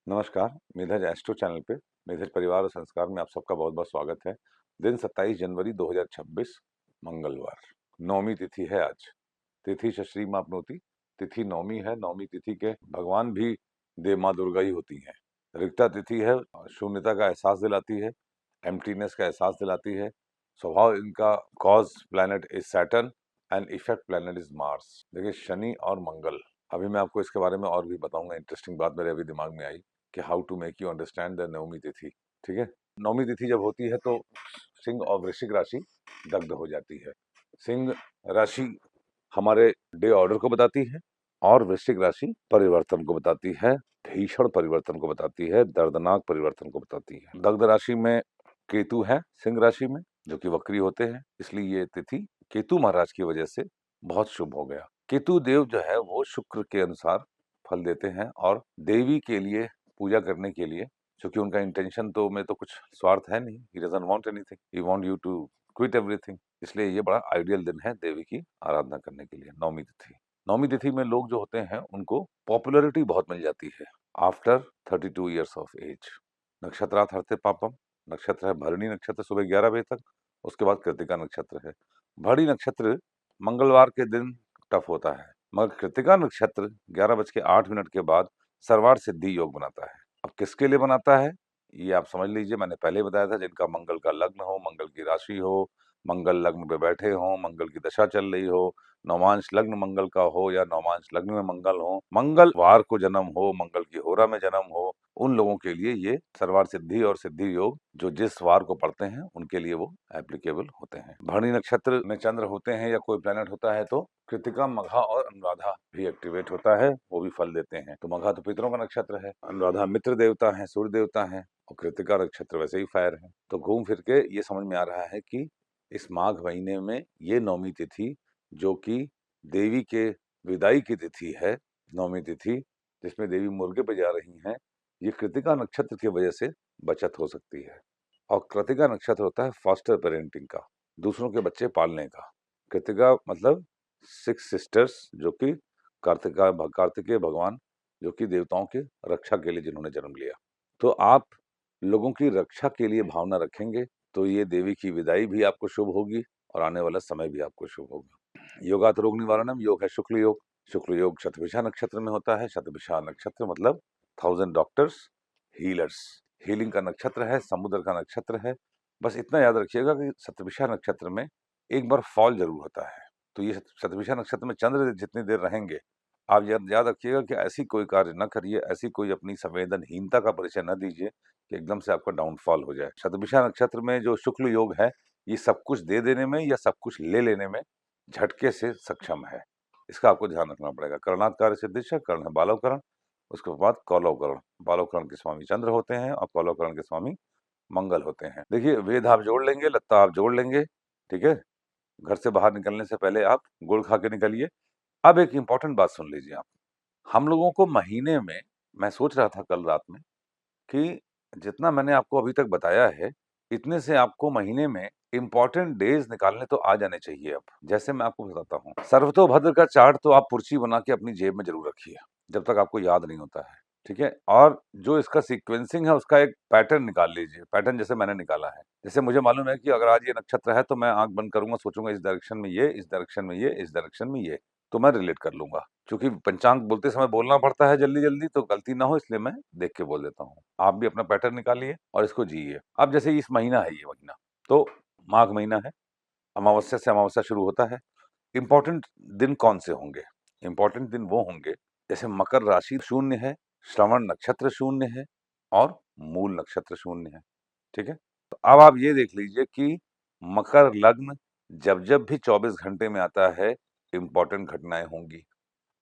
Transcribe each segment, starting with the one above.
नमस्कार, मेधज astro channel पे मेधज परिवार और संस्कार में आप सबका बहुत-बहुत स्वागत है। दिन 27 जनवरी 2026 मंगलवार, नवमी तिथि है आज। तिथि शश्री मापनोति, तिथि नवमी है। नवमी तिथि के भगवान भी देव माँ दुर्गा ही होती हैं। रिक्ता तिथि है, शून्यता का एहसास दिलाती है, एम्प्टीनेस का एहसास दिलाती है। स्वभाव इनका cause planet is Saturn and effect planet is Mars. देखिए शनि और मंगल, अभी मैं आपको इसके बारे में और भी बताऊंगा। इंटरेस्टिंग बात मेरे अभी दिमाग में आई कि how to make you understand the नवमी तिथि। ठीक है, नवमी तिथि जब होती है तो सिंह और वृश्चिक राशि दग्ध हो जाती है। सिंह राशि हमारे डे ऑर्डर को बताती है और वृश्चिक राशि परिवर्तन को बताती है, भीषण परिवर्तन को बताती है, दर्दनाक परिवर्तन को बताती है। दग्ध राशि में केतु है, सिंह राशि में, जो कि वक्री होते हैं, इसलिए ये तिथि केतु महाराज की वजह से बहुत शुभ हो गया। केतु देव जो है वो शुक्र के अनुसार फल देते हैं और देवी के लिए पूजा करने के लिए, क्योंकि उनका इंटेंशन तो में तो कुछ स्वार्थ है नहीं, he doesn't want anything, he want you to quit everything, इसलिए ये बड़ा आइडियल दिन है देवी की आराधना करने के लिए। नवमी तिथि, नवमी तिथि में लोग जो होते हैं उनको पॉपुलैरिटी बहुत मिल जाती है आफ्टर 32 ईयर्स ऑफ एज। नक्षत्रार्थ हरते पापम, नक्षत्र है भरणी नक्षत्र सुबह 11 बजे तक, उसके बाद कृतिका नक्षत्र है। भरणी नक्षत्र मंगलवार के दिन टफ होता है, मगर कृतिका नक्षत्र 11:08 के बाद सर्वार्थ सिद्धि योग बनाता है। अब किसके लिए बनाता है ये आप समझ लीजिए। मैंने पहले ही बताया था, जिनका मंगल का लग्न हो, मंगल की राशि हो, मंगल लग्न पे बैठे हो, मंगल की दशा चल रही हो, नौमांश लग्न मंगल का हो या नौमांश लग्न में मंगल हो, मंगलवार को जन्म हो, मंगल की होरा में जन्म हो, उन लोगों के लिए ये सर्वार्थ सिद्धि और सिद्धि योग जो जिस वार को पढ़ते हैं उनके लिए वो एप्लीकेबल होते हैं। भरणी नक्षत्र में चंद्र होते हैं या कोई प्लेनेट होता है तो कृतिका, मघा और अनुराधा भी एक्टिवेट होता है, वो भी फल देते हैं। तो मघा तो पितरों का नक्षत्र है, अनुराधा मित्र देवता है, सूर्य देवता है, और कृतिका नक्षत्र वैसे ही फायर है। तो घूम फिर के ये समझ में आ रहा है कि इस माघ महीने में ये नवमी तिथि, जो कि देवी के विदाई की तिथि है, नवमी तिथि जिसमें देवी मुर्गे पे जा रही हैं, ये कृतिका नक्षत्र की वजह से बचत हो सकती है। और कृतिका नक्षत्र होता है फॉस्टर पेरेंटिंग का, दूसरों के बच्चे पालने का। कृतिका मतलब 6 सिस्टर्स, जो कि कार्तिकेय भगवान, जो कि देवताओं की रक्षा के लिए जिन्होंने जन्म लिया। तो आप लोगों की रक्षा के लिए भावना रखेंगे तो ये देवी की विदाई भी आपको शुभ होगी और आने वाला समय भी आपको शुभ होगा। योगात रोग निवारणम, योग है शुक्ल योग। शुक्ल योग शतभिषा नक्षत्र में होता है। शतभिषा नक्षत्र मतलब 1000 डॉक्टर्स, हीलर्स, हीलिंग का नक्षत्र है, समुद्र का नक्षत्र है। बस इतना याद रखिएगा कि शतभिषा नक्षत्र में एक बार फॉल जरूर होता है। तो ये शतभिषा नक्षत्र में चंद्र जितनी देर रहेंगे, आप याद रखिएगा कि ऐसी कोई कार्य न करिए, ऐसी कोई अपनी संवेदनहीनता का परिचय न दीजिए कि एकदम से आपका डाउनफॉल हो जाए। शतभिषा नक्षत्र में जो शुक्ल योग है, ये सब कुछ दे देने में या सब कुछ ले लेने में झटके से सक्षम है। इसका आपको ध्यान रखना पड़ेगा। करणात् कार्य सिद्धिश्च, कर्ण है बालवकरण, उसके बाद कौलवकरण। बालवकरण के स्वामी चंद्र होते हैं और कौलवकरण के स्वामी मंगल होते हैं। देखिए वेद आप जोड़ लेंगे, लत्ता आप जोड़ लेंगे, ठीक है। घर से बाहर निकलने से पहले आप गुड़ खा के निकलिए। अब एक इंपॉर्टेंट बात सुन लीजिए आप। हम लोगों को महीने में, मैं सोच रहा था कल रात में कि जितना मैंने आपको अभी तक बताया है, इतने से आपको महीने में इंपॉर्टेंट डेज निकालने तो आ जाने चाहिए अब। जैसे मैं आपको बताता हूँ, सर्वतोभद्र का चार्ट तो आप पुर्ची बना के अपनी जेब में जरूर रखिए, जब तक आपको याद नहीं होता है, ठीक है। और जो इसका सीक्वेंसिंग है उसका एक पैटर्न निकाल लीजिए, पैटर्न जैसे मैंने निकाला है। जैसे मुझे मालूम है कि अगर आज ये नक्षत्र है तो मैं आंख बंद करूंगा, सोचूंगा इस डायरेक्शन में ये, इस डायरेक्शन में ये, इस डायरेक्शन में ये, तो मैं रिलेट कर लूंगा। क्योंकि पंचांग बोलते समय बोलना पड़ता है जल्दी जल्दी, तो गलती ना हो इसलिए मैं देख के बोल देता हूँ। आप भी अपना पैटर्न निकालिए और इसको जिए। अब जैसे इस महीना है, ये महीना तो माघ महीना है, अमावस्या से अमावस्या शुरू होता है। इंपॉर्टेंट दिन कौन से होंगे? इंपॉर्टेंट दिन वो होंगे जैसे मकर राशि शून्य है, श्रवण नक्षत्र शून्य है और मूल नक्षत्र शून्य है, ठीक है। तो अब आप ये देख लीजिए कि मकर लग्न जब जब भी 24 घंटे में आता है, इंपॉर्टेंट घटनाएं होंगी।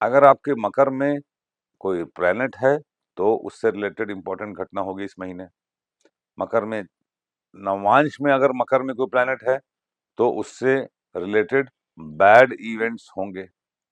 अगर आपके मकर में कोई प्लैनेट है तो उससे रिलेटेड इंपॉर्टेंट घटना होगी इस महीने। मकर में नवांश में अगर मकर में कोई प्लैनेट है तो उससे रिलेटेड बैड इवेंट्स होंगे,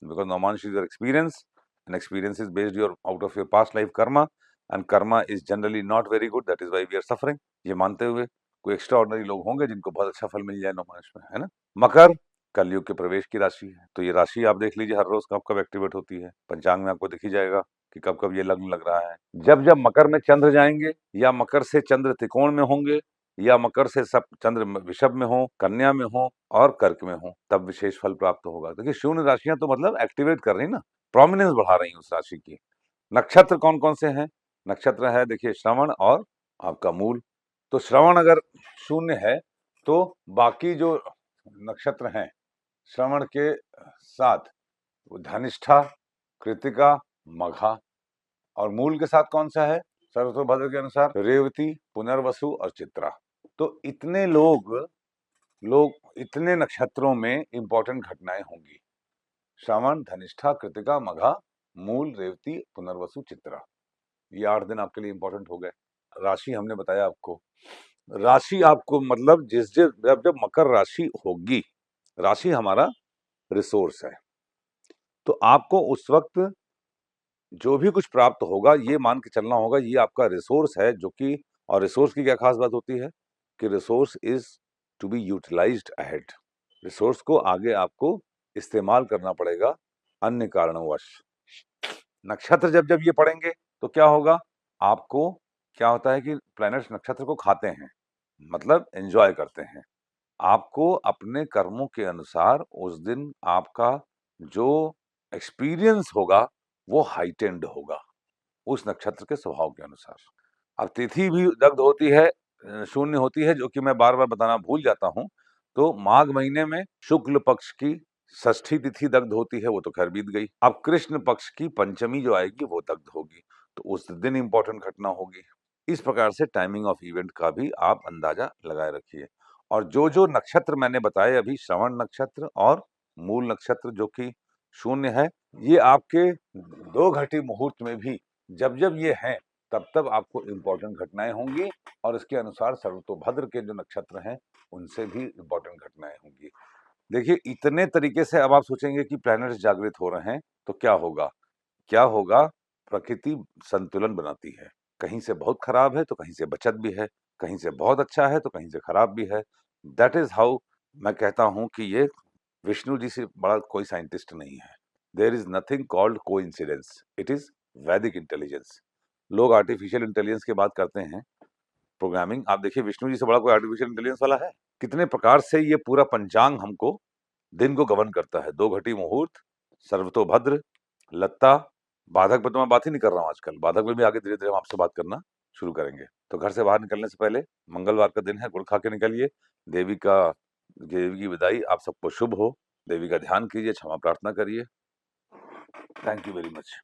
because navamsa is your experience and experience is based your out of your past life karma, and karma is generally not very good, that is why we are suffering. ये मानते हुए कोई एक्स्ट्रा ऑर्डिनरी लोग होंगे जिनको बहुत अच्छा फल मिल जाए नवांश में, है ना। मकर कलयुग के प्रवेश की राशि है, तो ये राशि आप देख लीजिए हर रोज कब कब एक्टिवेट होती है, पंचांग में आपको दिख ही जाएगा। कि कब कब ये लग्न लग रहा है। जब जब मकर में चंद्र जाएंगे, या मकर से चंद्र त्रिकोण में होंगे, या मकर से सब चंद्र वृषभ में हो, कन्या में हो और कर्क में हो, तब विशेष फल प्राप्त होगा। देखिए शून्य राशियां तो मतलब एक्टिवेट कर रही ना, प्रोमिनेंस बढ़ा रही उस राशि की। नक्षत्र कौन कौन से हैं? नक्षत्र है देखिए श्रवण और आपका मूल। तो श्रवण अगर शून्य है तो बाकी जो नक्षत्र हैं श्रवण के साथ धनिष्ठा, कृतिका, मघा, और मूल के साथ कौन सा है? सरसोभद्र के अनुसार रेवती, पुनर्वसु और चित्रा। तो इतने लोग इतने नक्षत्रों में इंपॉर्टेंट घटनाएं होंगी। श्रवण, धनिष्ठा, कृतिका, मघा, मूल, रेवती, पुनर्वसु, चित्रा। ये 8 दिन आपके लिए इंपॉर्टेंट हो गए। राशि हमने बताया आपको। राशि आपको मतलब जब जब मकर राशि होगी, राशि हमारा रिसोर्स है, तो आपको उस वक्त जो भी कुछ प्राप्त होगा ये मान के चलना होगा ये आपका रिसोर्स है, जो कि, और रिसोर्स की क्या खास बात होती है कि resource is to be utilised ahead. Resource को आगे आपको इस्तेमाल करना पड़ेगा अन्य कारणवश। नक्षत्र जब जब ये पढ़ेंगे तो क्या होगा, आपको क्या होता है कि प्लैनेट्स नक्षत्र को खाते हैं, मतलब एंजॉय करते हैं। आपको अपने कर्मों के अनुसार उस दिन आपका जो एक्सपीरियंस होगा वो हाइटेंड होगा उस नक्षत्र के स्वभाव के अनुसार। अब तिथि भी दग्ध होती है, शून्य होती है, जो कि मैं बार बार बताना भूल जाता हूं। तो माघ महीने में शुक्ल पक्ष की षष्ठी तिथि दग्ध होती है, वो तो खैर बीत गई। अब कृष्ण पक्ष की पंचमी जो आएगी वो दग्ध होगी, तो उस दिन इंपॉर्टेंट घटना होगी। इस प्रकार से टाइमिंग ऑफ इवेंट का भी आप अंदाजा लगाए रखिए। और जो जो नक्षत्र मैंने बताए अभी, श्रवण नक्षत्र और मूल नक्षत्र जो कि शून्य है, ये आपके 2 घटी मुहूर्त में भी जब जब ये हैं तब तब आपको इंपॉर्टेंट घटनाएं होंगी, और इसके अनुसार सर्वतोभद्र के जो नक्षत्र हैं उनसे भी इंपॉर्टेंट घटनाएं होंगी। देखिए इतने तरीके से अब आप सोचेंगे कि प्लैनेट्स जागृत हो रहे हैं तो क्या होगा? क्या होगा? प्रकृति संतुलन बनाती है, कहीं से बहुत खराब है तो कहीं से बचत भी है, कहीं से बहुत अच्छा है तो कहीं से खराब भी है। दैट इज हाउ मैं कहता हूं कि ये विष्णु जी से बड़ा कोई साइंटिस्ट नहीं है। There is nothing called coincidence, it is Vedic intelligence. लोग आर्टिफिशियल इंटेलिजेंस की बात करते हैं, प्रोग्रामिंग, आप देखिए विष्णु जी से बड़ा कोई आर्टिफिशियल इंटेलिजेंस वाला है? कितने प्रकार से ये पूरा पंचांग हमको दिन को गवर्न करता है। 2 घटी मुहूर्त, सर्वतोभद्र, लत्ता, बाधक पे तो मैं बात ही नहीं कर रहा हूँ आजकल। बाधक में भी आगे धीरे-धीरे हम आपसे बात करना शुरू करेंगे। तो घर से बाहर निकलने से पहले मंगलवार का दिन है, गुड़ खा के निकलिए। देवी की विदाई आप सबको शुभ हो। देवी का ध्यान कीजिए, क्षमा प्रार्थना करिए। Thank you very much.